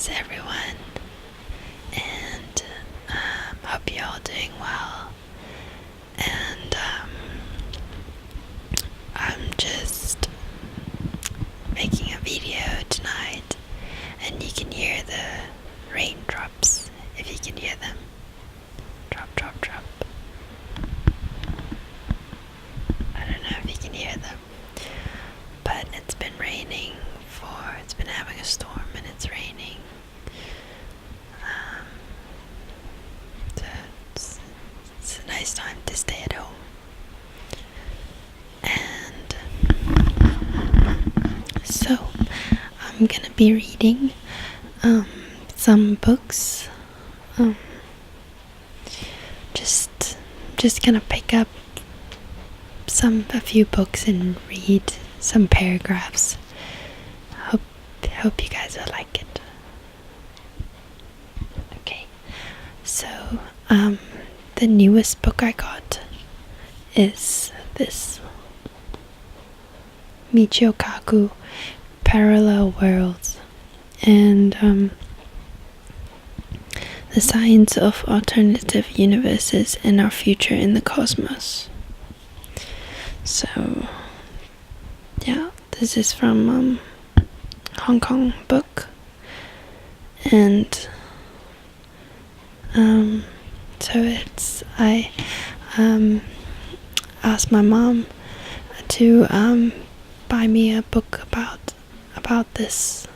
How's everyone? And hope you're all doing well. And I'm just making a video tonight, and you can hear the raindrops, if you can hear them. Drop, drop, drop. I don't know if you can hear them, but it's been raining it's been having a storm and it's raining. So it's a nice time to stay at home. And so I'm gonna be reading some books. Just gonna pick up a few books and read some paragraphs. Hope you guys will like it. Okay, so the newest book I got is this Michio Kaku, Parallel Worlds, and the Science of Alternative Universes and Our Future in the Cosmos. So yeah, this is from Hong Kong book, and so I asked my mom to buy me a book about this,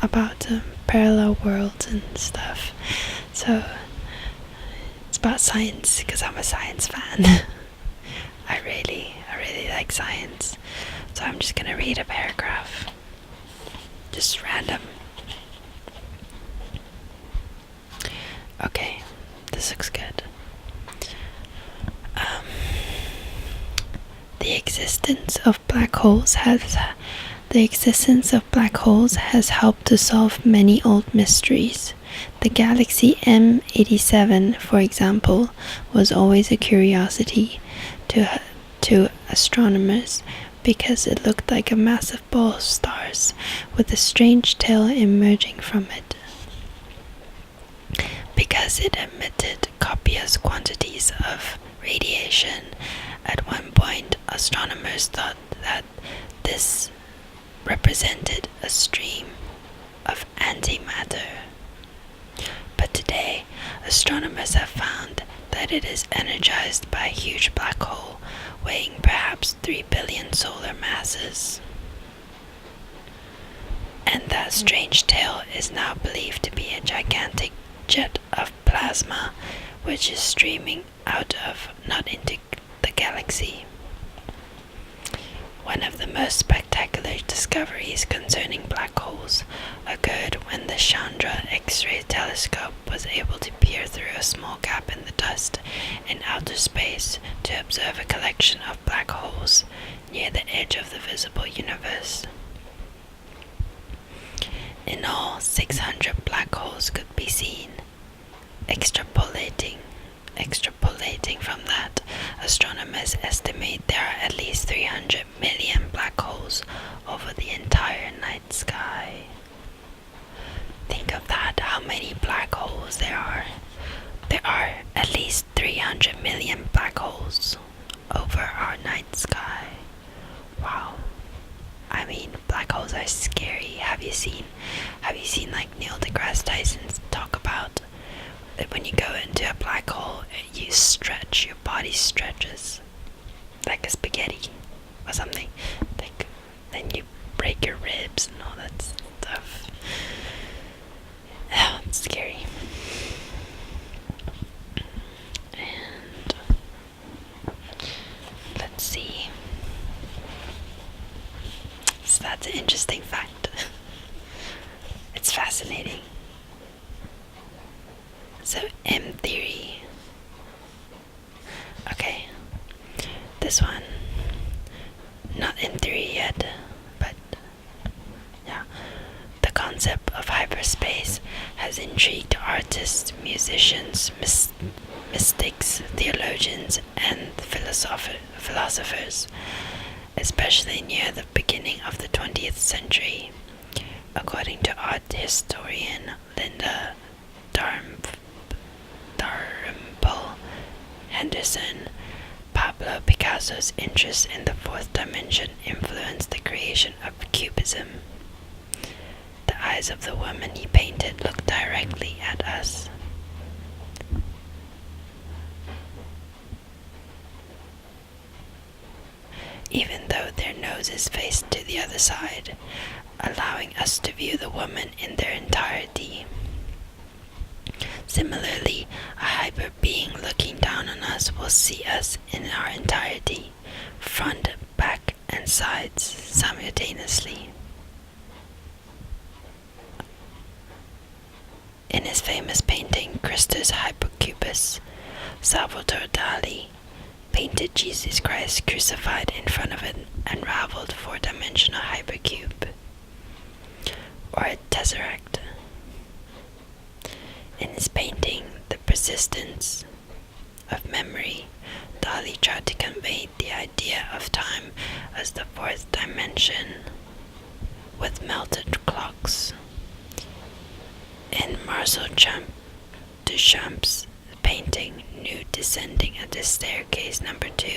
about parallel worlds and stuff. So it's about science, because I'm a science fan. I really like science. So I'm just gonna read a paragraph. Just random. Okay, this looks good. The existence of black holes has helped to solve many old mysteries. The galaxy M87, for example, was always a curiosity to astronomers, because it looked like a massive ball of stars with a strange tail emerging from it. Because it emitted copious quantities of radiation, at one point astronomers thought that this represented a stream of antimatter. But today, astronomers have found that it is energized by a huge black hole weighing perhaps 3 billion solar masses. And that strange tail is now believed to be a gigantic jet of plasma which is streaming out of, not into, the galaxy. One of the most spectacular discoveries concerning black holes occurred when the Chandra X-ray telescope was able to peer through a small gap in the dust in outer space to observe a collection of black holes near the edge of the visible universe. In all, 600 black holes could be seen. Extrapolating from that, astronomers estimate there are at least 300 million black holes over the entire night sky. Think of that, how many black holes there are. There are at least 300 million black holes over our night sky. Wow. I mean, black holes are scary. Have you seen like Neil deGrasse Tyson talk about that when you go into a black hole, you stretch, your body stretches like a spaghetti or something. Like, then you break your ribs and all that stuff. Oh, it's scary. And let's see. So that's an interesting fact. It's fascinating. So M theory. Okay. This one. Not in theory yet, but yeah. The concept of hyperspace has intrigued artists, musicians, mystics, theologians, and philosophers, especially near the beginning of the 20th century. According to art historian Linda Dalrymple Henderson, Pablo Picasso's interest in the fourth dimension influenced the creation of Cubism. The eyes of the woman he painted looked directly at us. Even though their noses faced to the other side, allowing us to view the woman in their entirety. Similarly, a hyper being looking down on us will see us in our entirety, front, back, and sides simultaneously. In his famous painting, Christus Hypocubus, Salvatore Dali painted Jesus Christ crucified in front of an unraveled four-dimensional hypercube, or a tesseract. In his painting, The Persistence of Memory, Dali tried to convey the idea of time as the fourth dimension with melted clocks. In Marcel Duchamp's painting, Nude Descending at the Staircase number 2,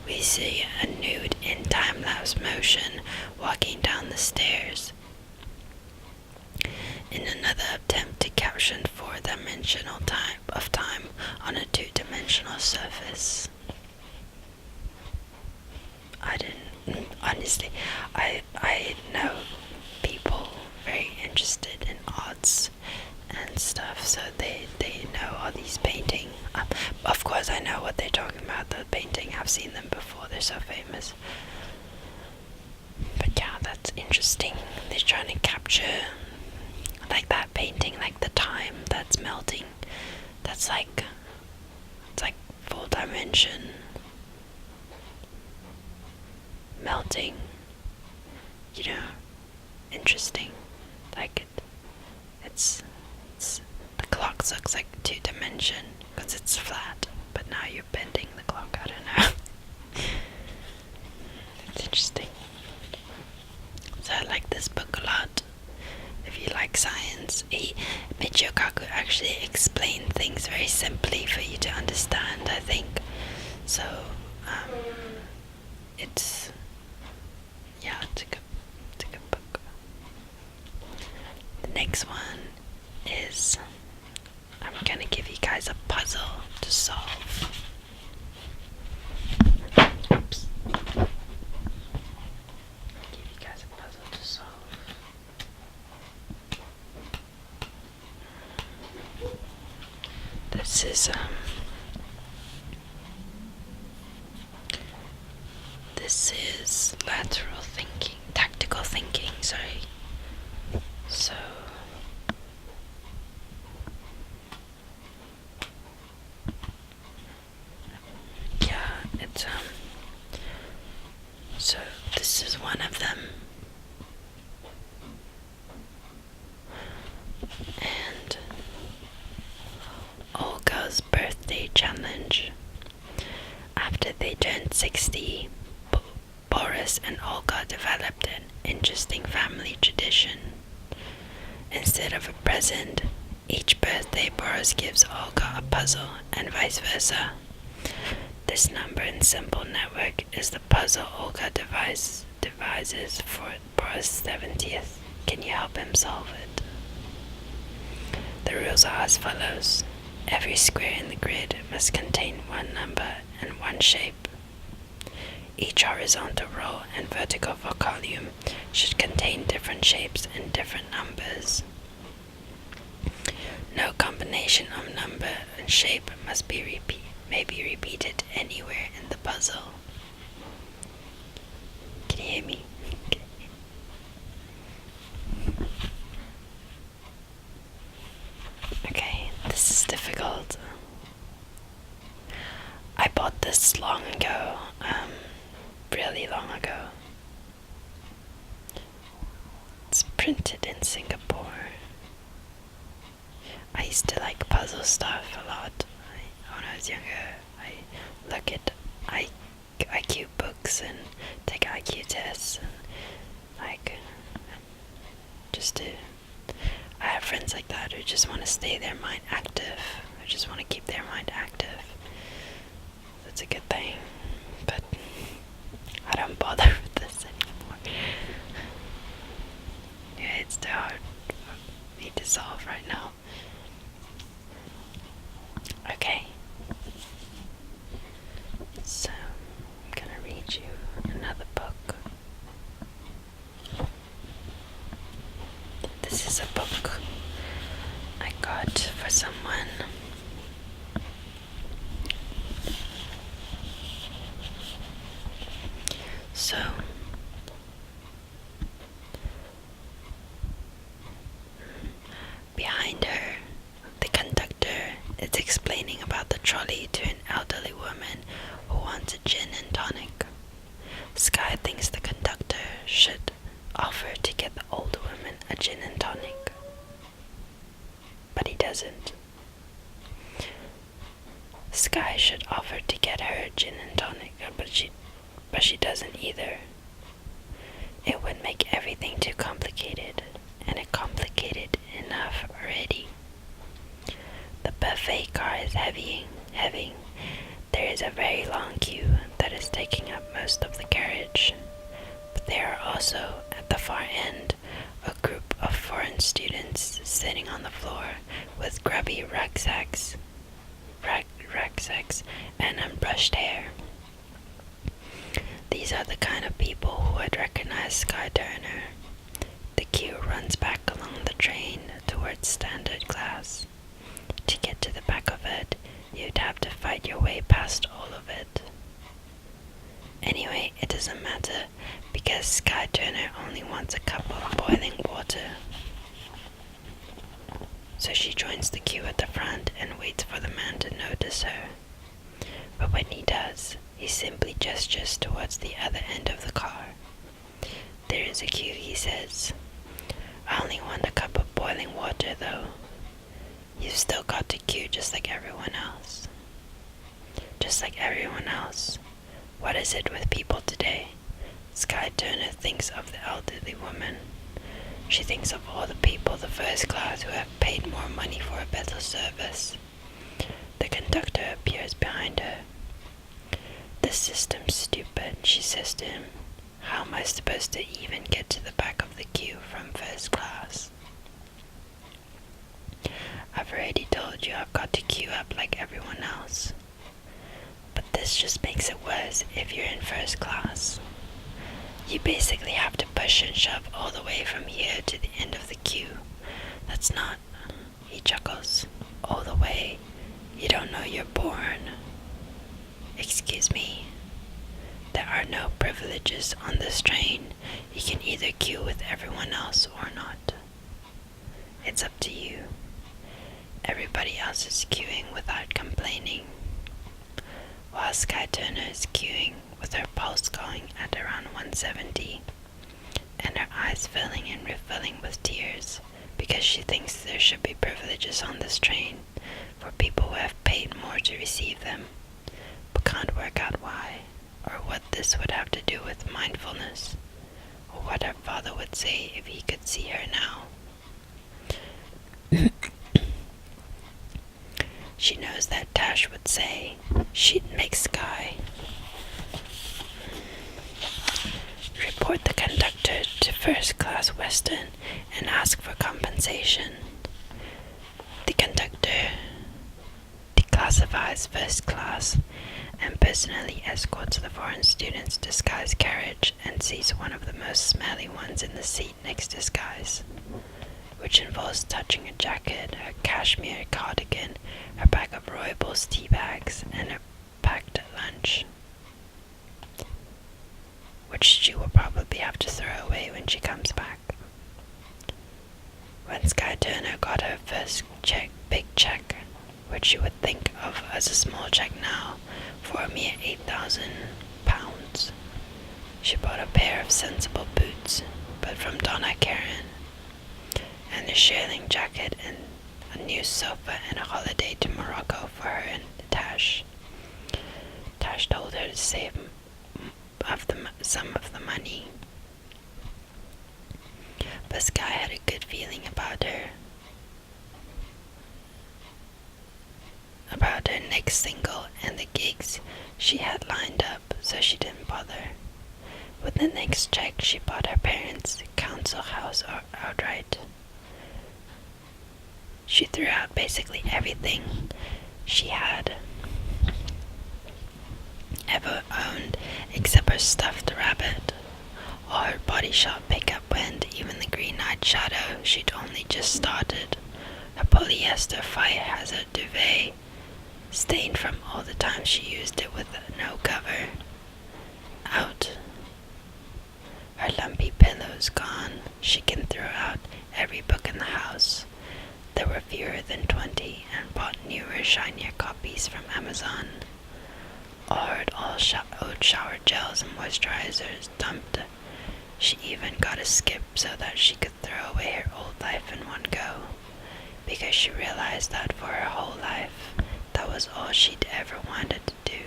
we see a nude in time-lapse motion walking down the stairs. In another attempt to capture four-dimensional time on a two-dimensional surface. Honestly, I know people very interested in arts and stuff, so they know all these paintings. Of course I know what they're talking about, the painting, I've seen them before, they're so famous. But yeah, that's interesting. They're trying to capture, like that painting, like the time that's melting. That's like, it's like full dimension melting, you know, interesting. Like it's the clock looks like two dimension because it's flat, but now you're bending the clock. I don't know. It's interesting. So I like this book a lot. If you like science, Michio Kaku actually explained things very simply for you to understand, I think. So it's a good book. The next one is, I'm gonna give you guys a puzzle to solve. Oops. Give you guys a puzzle to solve. This is lateral thinking, tactical thinking, sorry. So yeah, it's so this is one of them. And Olga's birthday challenge. After they turned 60, Boris and Olga developed an interesting family tradition. Instead of a present, each birthday Boris gives Olga a puzzle, and vice versa. This number and symbol network is the puzzle Olga devises for Boris' 70th. Can you help him solve it? The rules are as follows. Every square in the grid must contain one number and one shape. Each horizontal row and vertical column should contain different shapes and different numbers. No combination of number and shape may be repeated anywhere in the puzzle. Can you hear me? Okay, this is difficult. I bought this long ago, really long ago. It's printed in Singapore. I used to like puzzle stuff a lot. When I was younger, I look at IQ books and take IQ tests and just just want to stay their mind active. I just want to keep their mind active. That's a good thing. But I don't bother with this anymore. Yeah, it's too hard for me to solve right now. Okay. So, I'm gonna read you another book. This is a book I got for someone. So, behind her, the conductor is explaining about the trolley to an elderly woman who wants a gin and tonic. Sky thinks the conductor should offer to get the old woman a gin and tonic, but he doesn't. Sky should offer to get her a gin and tonic, but she doesn't either. It would make everything too complicated, and it complicated enough already. The buffet car is heavy. There is a very long queue that is taking up most of the carriage. But there are also, at the far end, a group of foreign students sitting on the floor with grubby rucksacks and unbrushed hair. These are the kind of people who would recognize Sky Turner. The queue runs back along the train towards standard class. To get to the back of it, you'd have to fight your way past all of it. Anyway, it doesn't matter, because Sky Turner only wants a cup of boiling water. So she joins the queue at the front and waits for the man to notice her. But when he does, he simply gestures towards the other end of the car. There is a queue, he says. I only want a cup of boiling water, though. You've still got to queue just like everyone else. Just like everyone else. What is it with people today? Sky Turner thinks of the elderly woman. She thinks of all the people the first class who have paid more money for a better service. The conductor appears behind her. The system's stupid, she says to him. How am I supposed to even get to the back of the queue from first class? I've already told you I've got to queue up like everyone else. But this just makes it worse if you're in first class. You basically have to push and shove all the way from here to the end of the queue. That's not, he chuckles, all the way. You don't know you're born. Excuse me. There are no privileges on this train. You can either queue with everyone else or not. It's up to you. Everybody else is queuing without complaining. While Sky Turner is queuing with her pulse going at around 170 and her eyes filling and refilling with tears because she thinks there should be privileges on this train for people who have paid more to receive them, but can't work out why, or what this would have to do with mindfulness, or what her father would say if he could see her now. She knows that Tash would say she'd make Sky report the conductor to first class Western and ask for compensation. The conductor declassifies first class and personally escorts the foreign students to Sky's carriage and sees one of the most smelly ones in the seat next to Sky's, which involves touching her jacket, her cashmere cardigan, her bag of Royals tea bags, and her packed lunch, which she will probably have to throw away when she comes back. When Sky Turner got her first big check, which you would think of as a small check now, for a mere £8,000, she bought a pair of sensible boots, but from Donna Karen, and a shearling jacket and a new sofa and a holiday to Morocco for her and Tash. Tash told her to save some of the money, but Sky had a good feeling about her. about her next single and the gigs she had lined up, so she didn't bother. With the next check, she bought her parents' council house outright. She threw out basically everything she had ever owned except her stuffed rabbit. All her body shop pickup went, even the green-eyed shadow she'd only just started. Her polyester fire hazard duvet, stained from all the times she used it with no cover, out. Her lumpy pillows gone. She can throw out every book in the house. There were fewer than 20, and bought newer, shinier copies from Amazon. Ordered all old shower gels and moisturizers dumped. She even got a skip so that she could throw away her old life in one go, because she realized that for her whole life, that was all she'd ever wanted to do.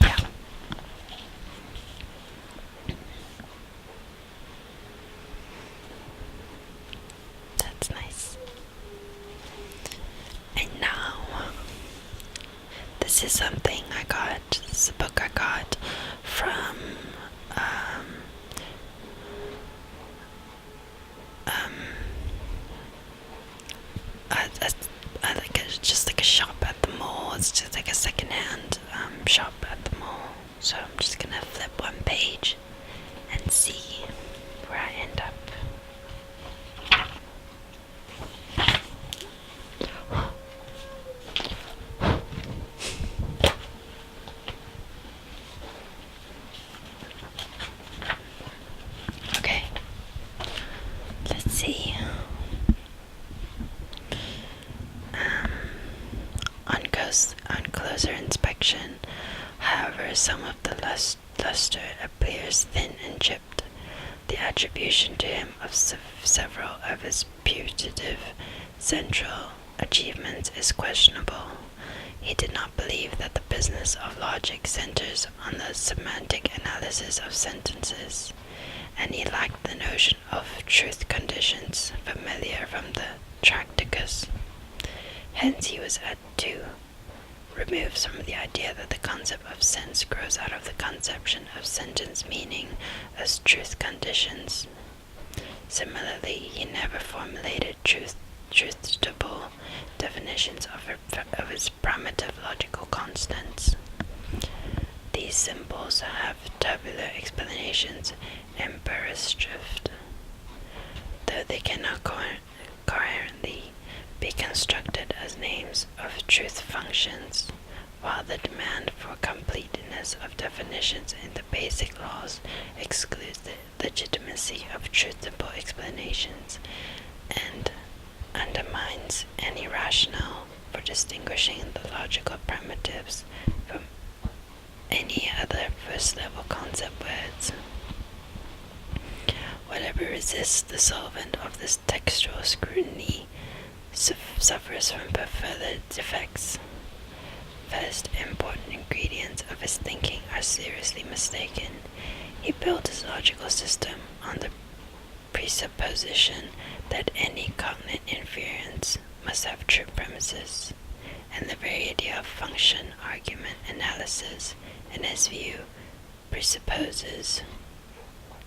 Yeah. That's nice. And now, this is something I got. This is a book I got from just like a shop at the mall. It's just like a secondhand shop at the mall. So I'm just gonna flip one page and see where I end up. Okay, let's see. On closer inspection, however, some of the luster appears thin and chipped. The attribution to him of several of his putative central achievements is questionable. He did not believe that the business of logic centers on the semantic analysis of sentences, and he lacked the notion of truth conditions familiar from the Tracticus. Hence he was at to remove from the idea that the concept of sense grows out of the conception of sentence meaning as truth conditions. Similarly, he never formulated truthable definitions of his primitive logical constants. These symbols have tabular explanations in Burris-Drift, though they cannot coherently be constructed as names of truth functions, while the demand for completeness of definitions in the basic laws excludes the legitimacy of truthable explanations and undermines any rationale for distinguishing the logical primitives from any other first-level concept words. Whatever resists the solvent of this textual scrutiny suffers from further defects. First, important ingredients of his thinking are seriously mistaken. He built his logical system on the presupposition that any cognate inference must have true premises, and the very idea of function, argument, analysis, in his view, presupposes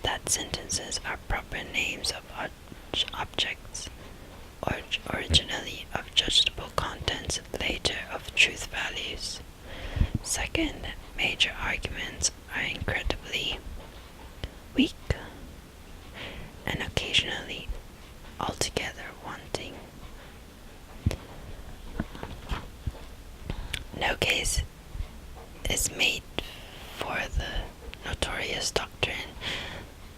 that sentences are proper names of objects, originally of judgeable contents, later of truth values. Second, major arguments are incredibly weak and occasionally altogether wanting. No case is made for the notorious doctrine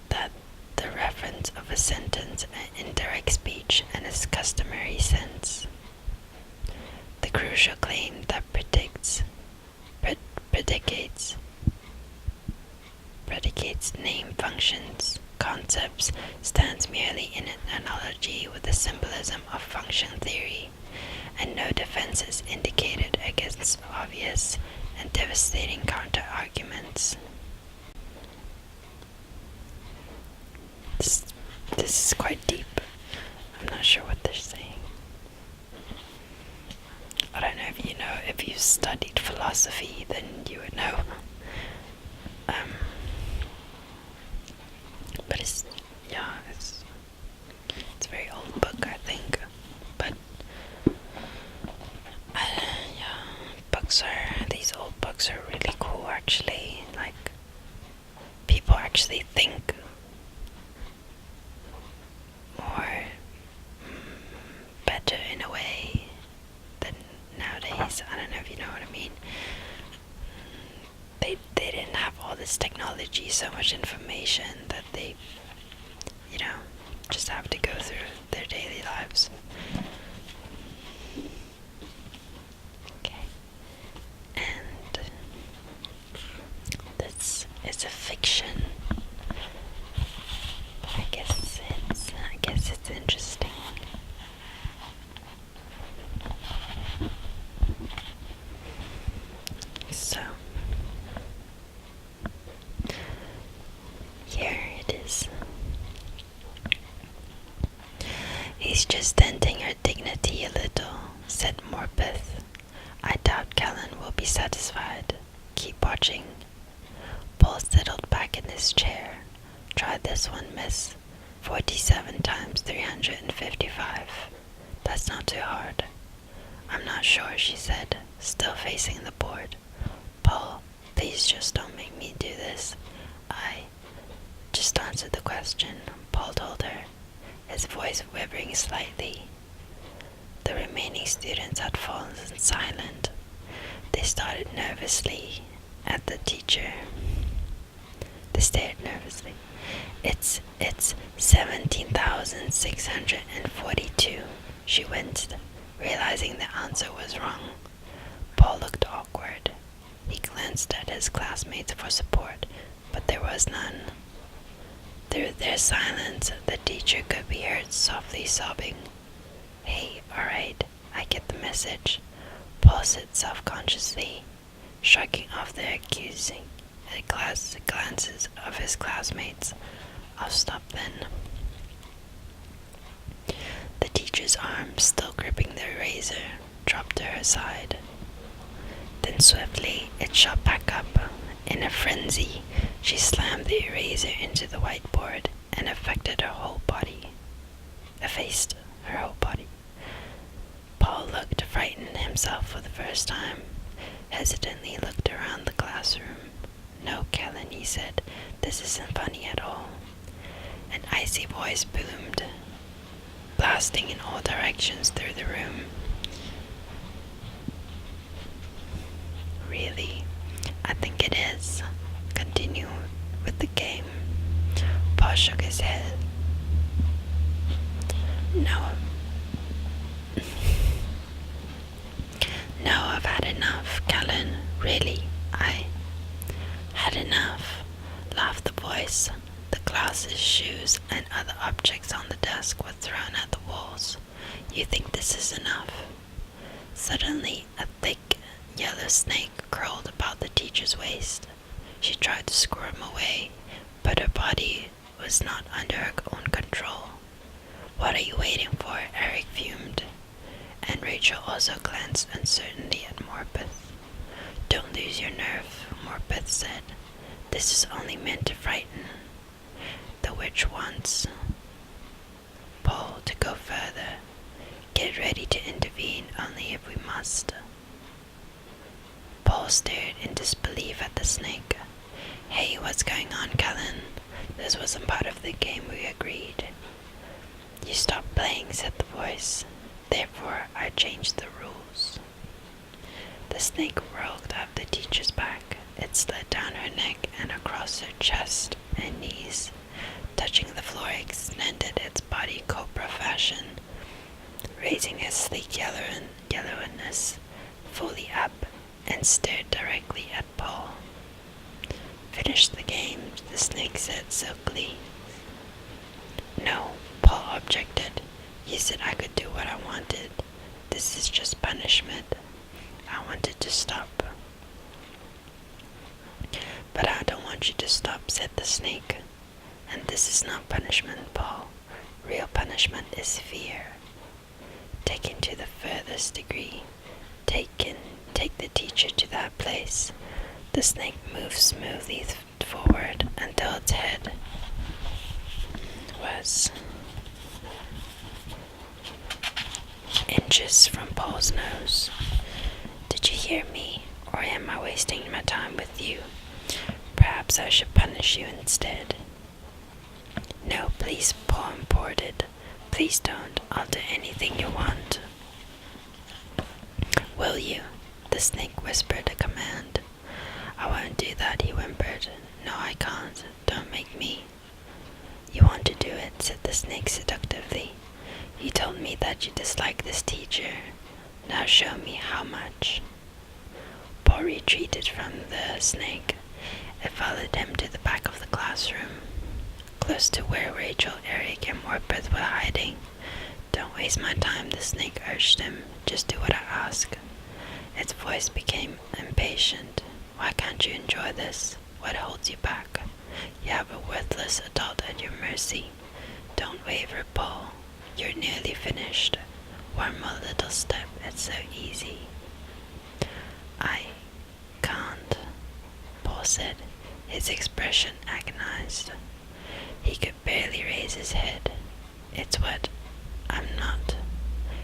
that the reference of a sentence in direct speech and its customary sense. The crucial claim that predicates name functions concepts stands merely in an analogy with the symbolism of function theory, and no defense is indicated against obvious and devastating counter-arguments. This is quite deep. I'm not not sure what they're saying. I don't know if you know, if you've studied philosophy, then you would know. But it's a very old book, I think. But these old books are really cool, actually. Like, people actually think more better in a way than nowadays. I don't know if you know what I mean. They didn't have all this technology, so much information that they, just have to go through their daily lives. Okay. And this is a fiction. I guess it's interesting. So here it is. He's just denting her dignity a little, said Morpeth. I doubt Callan will be satisfied. Keep watching. Paul settled back in his chair. Try this one, miss. 47 times 355. That's not too hard. I'm not sure, she said, still facing the board. Paul, please just don't make me do this. I just answered the question, Paul told her, his voice quivering slightly. The remaining students had fallen silent. They stared nervously at the teacher. It's 17,642, she winced, realizing the answer was wrong. Paul looked awkward. He glanced at his classmates for support, but there was none. Through their silence, the teacher could be heard softly sobbing. Hey, alright, I get the message. Paul said self-consciously, shrugging off the accusing glances of his classmates. I'll stop then. The teacher's arm, still gripping the eraser, dropped to her side. Then swiftly it shot back up. In a frenzy, she slammed the eraser into the whiteboard and effaced her whole body. Paul looked frightened himself for the first time, hesitantly looked around the classroom. No, Callan, he said, this isn't funny at all. An icy voice boomed, blasting in all directions through the room. Really? I think it is. Continue with the game. Paul shook his head. No, I've had enough, Callan. Really, I had enough, laughed the voice. The glasses, shoes, and other objects on the desk were thrown at the walls. You think this is enough? Suddenly, a thick, yellow snake curled about the teacher's waist. She tried to squirm away, but her body was not under her own control. What are you waiting for? Eric fumed. And Rachel also glanced uncertainly at Morpeth. Don't lose your nerve, Morpeth said. This is only meant to frighten. The witch wants Paul to go further. Get ready to intervene only if we must. Paul stared in disbelief at the snake. Hey, what's going on, Callan? This wasn't part of the game we agreed. You stopped playing, said the voice. Therefore, I changed the rules. The snake whirled up the teacher's back. It slid down her neck and across her chest and knees. Touching the floor, extended its body cobra fashion, raising its sleek yellowness fully up and stared directly at Paul. Finish the game, the snake said silkily. No, Paul objected. You said I could do what I wanted. This is just punishment. I wanted to stop. But I don't want you to stop, said the snake. And this is not punishment, Paul. Real punishment is fear, taken to the furthest degree. Take the teacher to that place. The snake moves smoothly forward until its head was inches from Paul's nose. Did you hear me, or am I wasting my time with you? Perhaps I should punish you instead. No, please, Paul implored. Please don't. I'll do anything you want. Will you? The snake whispered a command. I won't do that, he whimpered. No, I can't. Don't make me. You want to do it, said the snake seductively. You told me that you dislike this teacher. Now show me how much. Paul retreated from the snake. It followed him to the back of the classroom, close to where Rachel, Eric, and Warpeth were hiding. Don't waste my time, the snake urged him. Just do what I ask. Its voice became impatient. Why can't you enjoy this? What holds you back? You have a worthless adult at your mercy. Don't waver, Paul. You're nearly finished. One more little step, it's so easy. I can't, Paul said, his expression agonized. He could barely raise his head. It's what I'm not.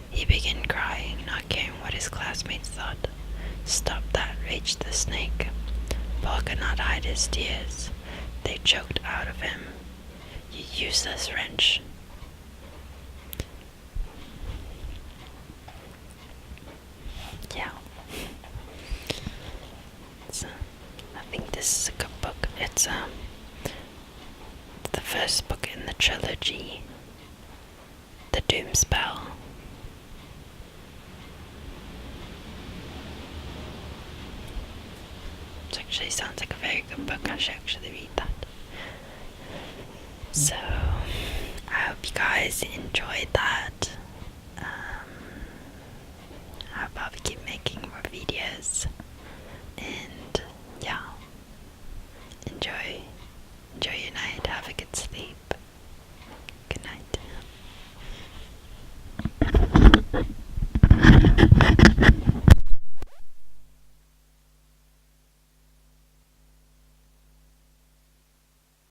He began crying, not caring what his classmates thought. Stop that, raged the snake. Paul could not hide his tears. They choked out of him. You useless wretch. Yeah. I think this is a good book. It's the first book in the trilogy, The Doom Spell. It actually sounds like a very good book. I should actually read that. So, I hope you guys enjoyed that.